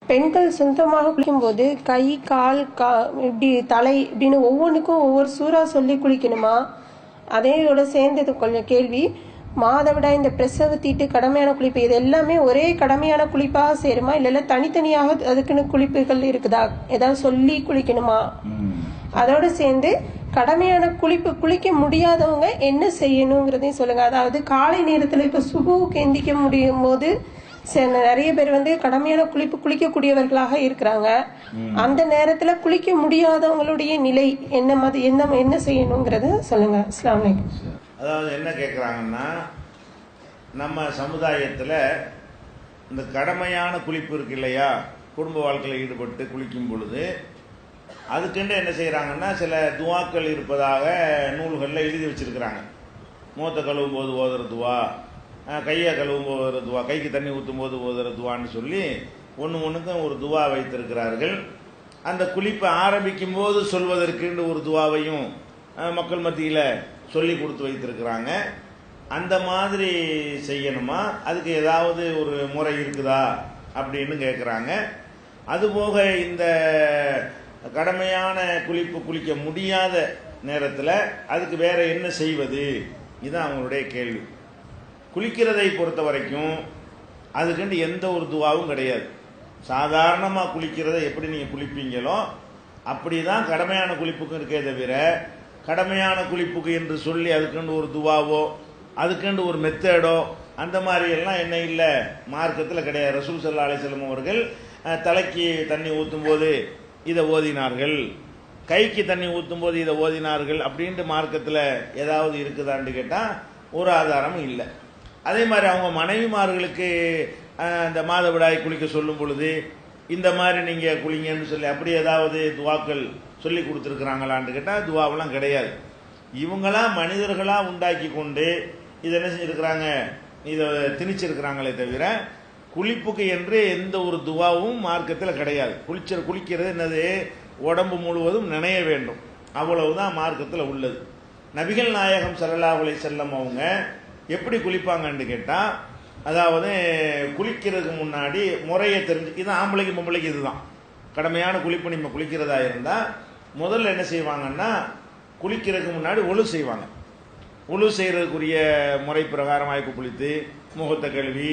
பெண்கள் சொந்தமாக குளிக்கும்போது கை கால் இப்படி தலை இப்படின்னு ஒவ்வொன்றுக்கும் ஒவ்வொரு சூறா சொல்லி குளிக்கணுமா? அதையோட சேர்ந்தது கொஞ்சம் கேள்வி. மாதவிடாய், இந்த பிரசவ தீட்டு, கடமையான குளிப்பு, இது எல்லாமே ஒரே கடமையான குளிப்பாக சேருமா? இல்ல தனித்தனியாக அதுக்குன்னு குளிப்புகள் இருக்குதா? ஏதாவது சொல்லி குளிக்கணுமா? அதோட சேர்ந்து கடமையான குளிக்க முடியாதவங்க என்ன செய்யணுங்கிறதையும் சொல்லுங்க. அதாவது காலை நேரத்துல இப்ப சுபுவுக்கு எந்திக்க முடியும் போது நிறைய பேர் கடமையான குளிக்கக்கூடியவர்களாக இருக்கிறாங்க. அந்த நேரத்துல குளிக்க முடியாதவங்களுடைய நிலை என்ன செய்யணுங்கிறத சொல்லுங்க. அஸ்ஸலாமு அலைக்கும். அதாவது என்ன கேட்குறாங்கன்னா, நம்ம சமுதாயத்தில் இந்த கடமையான குளிப்பு இருக்கு இல்லையா, குடும்ப வாழ்க்கையில் ஈடுபட்டு குளிக்கும் பொழுது அதுக்குன்னு என்ன செய்கிறாங்கன்னா, சில துவாக்கள் இருப்பதாக நூல்களில் எழுதி வச்சிருக்கிறாங்க. மூத்த கழுவும் போது ஓதுற துவா, கையை கழுவும் போது ஓதுற துவா, கைக்கு தண்ணி ஊற்றும் போது ஓதுற துவான்னு சொல்லி ஒன்றுக்கும் ஒரு துவா வைத்திருக்கிறார்கள். அந்த குளிப்பை ஆரம்பிக்கும் போது சொல்வதற்குன்னு ஒரு துவாவையும் மக்கள் மத்தியில் சொல்லி கொடுத்து வைத்திருக்கிறாங்க. அந்த மாதிரி செய்யணுமா? அதுக்கு ஏதாவது ஒரு முறை இருக்குதா அப்படின்னு கேட்குறாங்க. அதுபோக இந்த கடமையான குளிக்க முடியாத நேரத்தில் அதுக்கு வேற என்ன செய்வது, இதுதான் அவங்களுடைய கேள்வி. குளிக்கிறதை பொறுத்த வரைக்கும் அதுக்குண்டு எந்த ஒரு துவாவும் கிடையாது. சாதாரணமாக குளிக்கிறதை எப்படி நீங்கள் குளிப்பீங்களோ அப்படி தான் கடமையான குளிப்புக்கும் இருக்கே தவிர, கடமையான குளிப்புக்கு என்று சொல்லி அதுக்குண்டு ஒரு துவாவோ அதுக்குண்டு ஒரு மெத்தடோ அந்த மாதிரி எல்லாம் என்ன இல்லை, மார்க்கத்தில் கிடையாது. ரசூல் ஸல்லல்லாஹு அலைஹி வஸல்லம் அவர்கள் தலைக்கு தண்ணி ஊற்றும் போது இதை ஓதினார்கள், கைக்கு தண்ணி ஊற்றும் போது இதை ஓதினார்கள் அப்படின்ட்டு மார்க்கத்தில் ஏதாவது இருக்குதான்னு கேட்டால் ஒரு ஆதாரமும் இல்லை. அதே மாதிரி அவங்க மனைவிமார்களுக்கு அந்த மாதவிடாய் குளிக்க சொல்லும் பொழுது இந்த மாதிரி நீங்கள் குளிங்கன்னு சொல்லி அப்படி ஏதாவது துவாக்கள் சொல்லி கொடுத்துருக்குறாங்களான்னு கேட்டால் துவாவெல்லாம் கிடையாது. இவங்களாம் மனிதர்களாக உண்டாக்கி கொண்டு இதை என்ன செஞ்சுருக்கிறாங்க, இதை திணிச்சிருக்கிறாங்களே தவிர குளிப்புக்கு என்று எந்த ஒரு துவாவும் மார்க்கத்தில் கிடையாது. குளிக்கிறது என்னது, உடம்பு முழுவதும் நினைய வேண்டும், அவ்வளவுதான் மார்க்கத்தில் உள்ளது. நபிகள் நாயகம் ஸல்லல்லாஹு அலைஹி வஸல்லம் அவங்க எப்படி குளிப்பாங்கன்னு கேட்டால், அதாவது குளிக்கிறதுக்கு முன்னாடி முறையை தெரிஞ்சு, இது ஆம்பளைக்கு பொம்பளைக்கு இதுதான் கடமையான குளிப்பு. நம்ம குளிக்கிறதா இருந்தால் முதல்ல என்ன செய்வாங்கன்னா, குளிக்கிறதுக்கு முன்னாடி ஒழு செய்வாங்க. ஒழு செய்கிறதுக்குரிய முறை பிரகாரம் ஆய்க்கு குளித்து முகத்தை கழுவி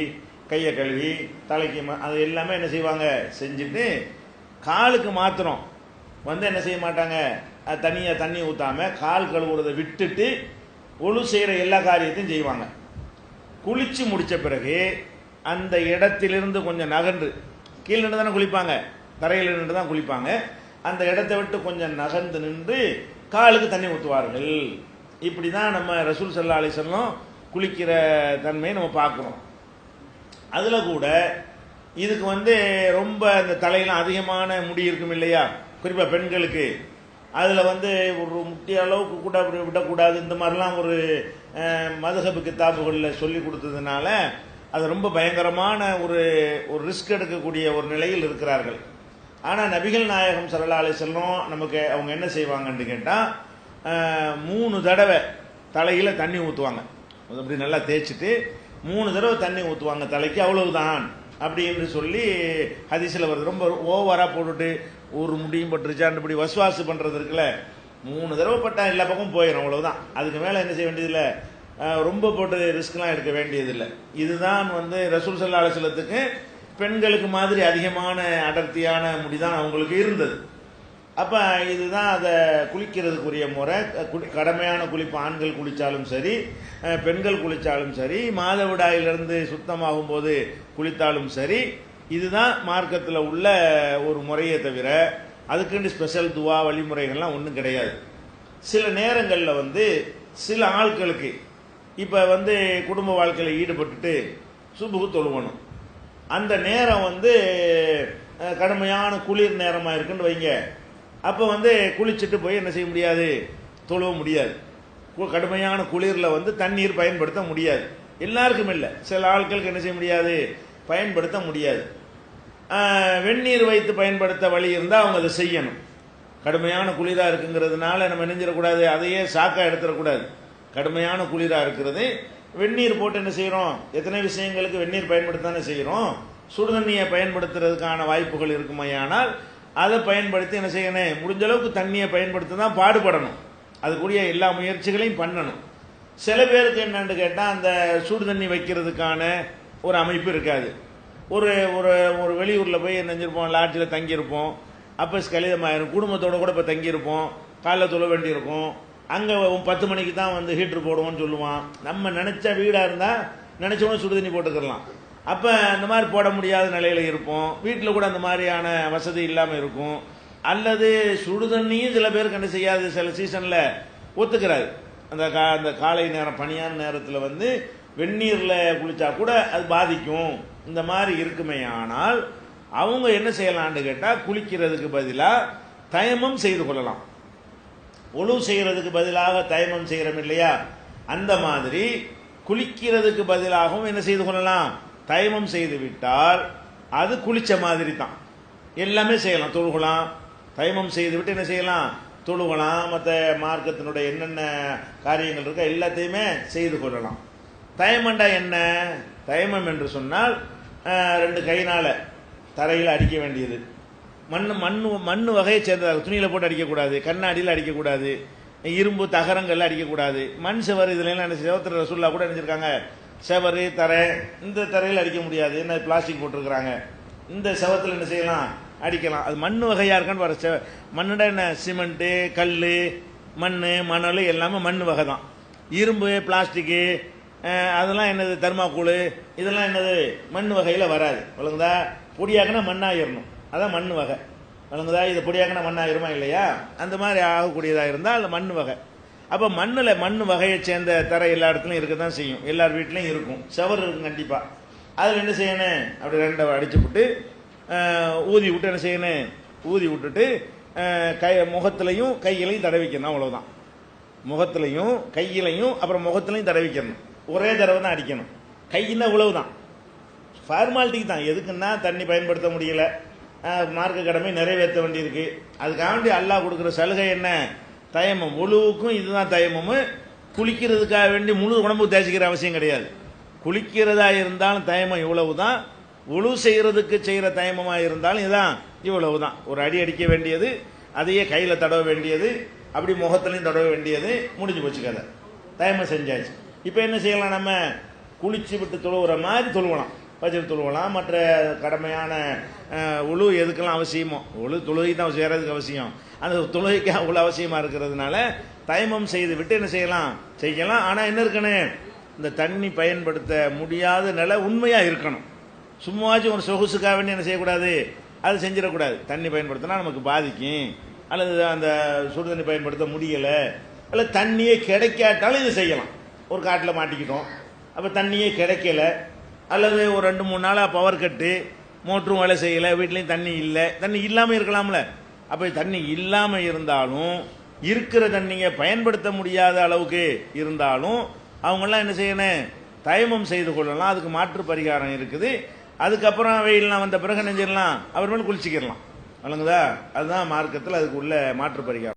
கையை கழுவி தலைக்கு அது எல்லாமே என்ன செய்வாங்க செஞ்சுட்டு, காலுக்கு மாத்திரம் என்ன செய்ய மாட்டாங்க, தனியாக தண்ணி ஊற்றாமல் கால் கழுவுறதை விட்டுட்டு ஒழு செய்கிற எல்லா காரியத்தையும் செய்வாங்க. குளித்து முடித்த பிறகு அந்த இடத்திலிருந்து கொஞ்சம் நகன்று, கீழே நின்று தானே குளிப்பாங்க, தரையில் நின்று தான் குளிப்பாங்க, அந்த இடத்தை விட்டு கொஞ்சம் நகர்ந்து நின்று காலுக்கு தண்ணி ஊற்றுவார்கள். இப்படி தான் நம்ம ரசூல் ஸல்லல்லாஹு அலைஹி வஸல்லம் குளிக்கிற தன்மையை நம்ம பார்க்குறோம். அதில் கூட இதுக்கு ரொம்ப அந்த தலையெல்லாம் அதிகமான முடி இருக்கும் இல்லையா, குறிப்பாக பெண்களுக்கு, அதில் ஒரு முட்டிய அளவுக்கு கூட அப்படி விடக்கூடாது, இந்த மாதிரிலாம் ஒரு மதுஹப் கிதாபுகளில் சொல்லி கொடுத்ததுனால அது ரொம்ப பயங்கரமான ஒரு ரிஸ்க் எடுக்கக்கூடிய ஒரு நிலையில் இருக்கிறார்கள். ஆனால் நபிகள் நாயகம் ஸல்லல்லாஹு அலைஹி வஸல்லம் நமக்கு அவங்க என்ன செய்வாங்கன்னு கேட்டால், 3 தடவை தலையில் தண்ணி ஊற்றுவாங்க. அப்படி நல்லா தேய்ச்சிட்டு 3 தடவை தண்ணி ஊற்றுவாங்க தலைக்கு, அவ்வளவுதான் அப்படின்னு சொல்லி ஹதீஸில் வருது. ரொம்ப ஓவராக போட்டுட்டு ஒரு முடியும் பட்டுருச்சான்னு இப்படி வசுவாசு பண்ணுறது இருக்குல்ல, 3 தடவை பட்டா எல்லா பக்கமும் போயிடும், அவ்வளவுதான். அதுக்கு மேலே என்ன செய்ய வேண்டியதில்லை, ரொம்ப போட்டு ரிஸ்க்லாம் எடுக்க வேண்டியதில்லை. இதுதான் ரசூல் ஸல்லல்லாஹு அலைஹி வஸல்லத்துக்கு பெண்களுக்கு மாதிரி அதிகமான அடர்த்தியான முடிதான் அவங்களுக்கு இருந்தது. அப்போ இதுதான் அதை குளிக்கிறதுக்குரிய முறை. கடமையான குளிப்பு ஆண்கள் குளித்தாலும் சரி, பெண்கள் குளித்தாலும் சரி, மாதவிடாயிலிருந்து சுத்தமாகும் போது குளித்தாலும் சரி, இதுதான் மார்க்கத்தில் உள்ள ஒரு முறையை தவிர அதுக்குன்னு ஸ்பெஷல் துவா வழிமுறைகள்லாம் ஒன்றும் கிடையாது. சில நேரங்களில் சில ஆட்களுக்கு இப்போ குடும்ப வாழ்க்கையில் ஈடுபட்டுட்டு சுபுகு தொழுவணும், அந்த நேரம் கடுமையான குளிர் நேரமாக இருக்குன்னு வைங்க. அப்போ குளிச்சுட்டு போய் என்ன செய்ய முடியாது, தொழுவ முடியாது. கடுமையான குளிரில் தண்ணீர் பயன்படுத்த முடியாது, எல்லாருக்கும் இல்லை, சில ஆட்களுக்கு என்ன செய்ய முடியாது, பயன்படுத்த முடியாது. வெந்நீர் வைத்து பயன்படுத்த வழி இருந்தால் அவங்க அதை செய்யணும். கடுமையான குளிராக இருக்குங்கிறதுனால நம்ம நினைஞ்சிடக்கூடாது, அதையே சாக்காக எடுத்துடக்கூடாது. கடுமையான குளிராக இருக்கிறது, வெந்நீர் போட்டு என்ன செய்கிறோம், எத்தனை விஷயங்களுக்கு வெந்நீர் பயன்படுத்த தானே செய்கிறோம். சுடுதண்ணியை பயன்படுத்துறதுக்கான வாய்ப்புகள் இருக்குமையானால் அதை பயன்படுத்தி என்ன செய்யணும், முடிஞ்ச அளவுக்கு தண்ணியை பயன்படுத்த தான் பாடுபடணும். அதுக்குரிய எல்லா முயற்சிகளையும் பண்ணணும். சில பேருக்கு என்னன்னு கேட்டால் அந்த சுடு தண்ணி வைக்கிறதுக்கான ஒரு அமைப்பு இருக்காது. ஒரு ஒரு ஒரு வெளியூரில் போய் நினைஞ்சிருப்போம், லாட்ஜில் தங்கியிருப்போம், அப்போ கலிதமாயிரும், குடும்பத்தோடு கூட இப்போ தங்கியிருப்போம், காலைல தொழ வேண்டியிருக்கும், அங்கே 10 மணிக்கு தான் வந்து ஹீட்ரு போடுவோம்னு சொல்லுவான். நம்ம நினச்ச வீடாக இருந்தால் நினச்சவனும் சுடு தண்ணி போட்டுக்கிடலாம். அப்போ அந்த மாதிரி போட முடியாத நிலையில் இருப்போம். வீட்டில் கூட அந்த மாதிரியான வசதி இல்லாமல் இருக்கும். அல்லது சுடு தண்ணியும் சில பேருக்கு என்ன செய்யாது, சில சீசனில் ஒத்துக்கிறாது. அந்த காலை நேரம் பனியான நேரத்தில் வந்து வெந்நீரில் குளித்தா கூட அது பாதிக்கும். இந்த மாதிரி இருக்குமே. ஆனால் அவங்க என்ன செய்யலான்னு கேட்டால் குளிக்கிறதுக்கு பதிலாக தயமம் செய்து கொள்ளலாம். ஒழு செய்கிறதுக்கு பதிலாக தயமம் செய்கிறோம் இல்லையா, அந்த மாதிரி குளிக்கிறதுக்கு பதிலாகவும் என்ன செய்து கொள்ளலாம், தயமம் செய்து விட்டால் அது குளிச்ச மாதிரி தான். எல்லாமே செய்யலாம், தொழுகலாம். தயமம் செய்து விட்டு என்ன செய்யலாம், தொழுகலாம். மற்ற மார்க்கத்தினுடைய என்னென்ன காரியங்கள் இருக்கோ எல்லாத்தையுமே செய்து கொள்ளலாம். தயமண்டா என்ன, தயமம் என்று சொன்னால் 2 கையினால் தரையில் அடிக்க வேண்டியது. மண் வகையை சேர்ந்ததாக, துணியில் போட்டு அடிக்கக்கூடாது, கண்ணாடியில் அடிக்கக்கூடாது, இரும்பு தகரங்கள்ல அடிக்கக்கூடாது. மண் செவர் இதுலாம் என்ன செவத்தில் ரசூல்லா கூட நினைச்சிருக்காங்க, செவரு தரை, இந்த தரையில் அடிக்க முடியாது, என்ன பிளாஸ்டிக் போட்டிருக்கிறாங்க, இந்த செவத்தில் என்ன செய்யலாம், அடிக்கலாம். அது மண் வகையாக இருக்கான்னு வர மண்ணுட என்ன, சிமெண்ட்டு, கல், மண், மணல் எல்லாமே மண் வகை தான். இரும்பு, பிளாஸ்டிக்கு அதெல்லாம் என்னது, தர்மாக்கூழ் இதெல்லாம் என்னது மண் வகையில் வராது. விளங்குதா? பொடியாக்கினா மண்ணாயிரணும், அதான் மண் வகை. விளங்குதா? இது பொடியாக்கினா மண்ணாயிருமா இல்லையா, அந்த மாதிரி ஆகக்கூடியதாக இருந்தால் அது மண் வகை. அப்போ மண் வகையை சேர்ந்த தரை எல்லா இடத்துலையும் இருக்க தான் செய்யும், எல்லார் வீட்லையும் இருக்கும். செவர் இருக்கும் கண்டிப்பாக. அதில் என்ன செய்யணும், அப்படி 2 அடிச்சு விட்டு ஊதி விட்டு என்ன செய்யணும், ஊதி விட்டுட்டு முகத்திலையும் கையிலையும் தடவிக்கணும். அவ்வளோதான். முகத்திலையும் கையிலையும் அப்புறம் முகத்திலையும் தடவிக்கணும். ஒரே தடவை தான் அடிக்கணும். கையின்னா இவ்வளவு தான், ஃபார்மாலிட்டிக்கு தான். எதுக்குன்னா தண்ணி பயன்படுத்த முடியல, மார்க்க கடமை நிறைவேற்ற வேண்டியிருக்கு. அதுக்காக வேண்டி அல்லாஹ் கொடுக்குற சலுகை என்ன, தயமம். ஒழுவுக்கும் இதுதான் தயமம். குளிக்கிறதுக்காக வேண்டி முழு உடம்பு தேய்ச்சிக்கிற அவசியம் கிடையாது. குளிக்கிறதா இருந்தாலும் தயமம் இவ்வளவு தான். ஒழு செய்கிறதுக்கு செய்கிற தயமமாக இருந்தாலும் இதுதான், இவ்வளவு தான். ஒரு அடி அடிக்க வேண்டியது, அதையே கையில் தடவ வேண்டியது, அப்படி முகத்துலையும் தடவ வேண்டியது, முடிஞ்சு போச்சு கதை. தயமம் செஞ்சாச்சு. இப்போ என்ன செய்யலாம், நம்ம குளிச்சு விட்டு தொழுகிற மாதிரி தொழுவலாம், பஜர் தொழுவலாம். மற்ற கடமையான உழு எதுக்கெல்லாம் அவசியமோ, உழு தொழுகை தான் செய்கிறதுக்கு அவசியம், அந்த தொழுகைக்கு அவ்வளோ அவசியமாக இருக்கிறதுனால தயமம் செய்து விட்டு என்ன செய்யலாம், செய்யலாம். ஆனால் என்ன இருக்கணும், இந்த தண்ணி பயன்படுத்த முடியாத நிலை உண்மையாக இருக்கணும். சும்மாச்சும் ஒரு சொகுசுக்காக வேண்டி என்ன செய்யக்கூடாது, அது செஞ்சிடக்கூடாது. தண்ணி பயன்படுத்தினா நமக்கு பாதிக்கும், அல்லது அந்த சுடு தண்ணி பயன்படுத்த முடியலை, அல்லது தண்ணியே கிடைக்காட்டாலும் இது செய்யலாம். ஒரு காட்டில் மாட்டிக்கிட்டோம், அப்போ தண்ணியே கிடைக்கல, அல்லது ஒரு 2-3 நாளாக பவர் கட்டு, மோட்டரும் வேலை செய்யலை, வீட்லேயும் தண்ணி இல்லை, தண்ணி இல்லாமல் இருக்கலாம்ல. அப்போ தண்ணி இல்லாமல் இருந்தாலும், இருக்கிற தண்ணியை பயன்படுத்த முடியாத அளவுக்கு இருந்தாலும் அவங்களாம் என்ன செய்யணும், தயமம் செய்து கொள்ளலாம். அதுக்கு மாற்று பரிகாரம் இருக்குது. அதுக்கப்புறம் வெயில்லாம் வந்த பிறகு நெஞ்சிடலாம், அவர் மேலே குளிச்சிக்கிடலாம். வழங்குதா? அதுதான் மார்க்கத்தில் அதுக்கு உள்ள மாற்று பரிகாரம்.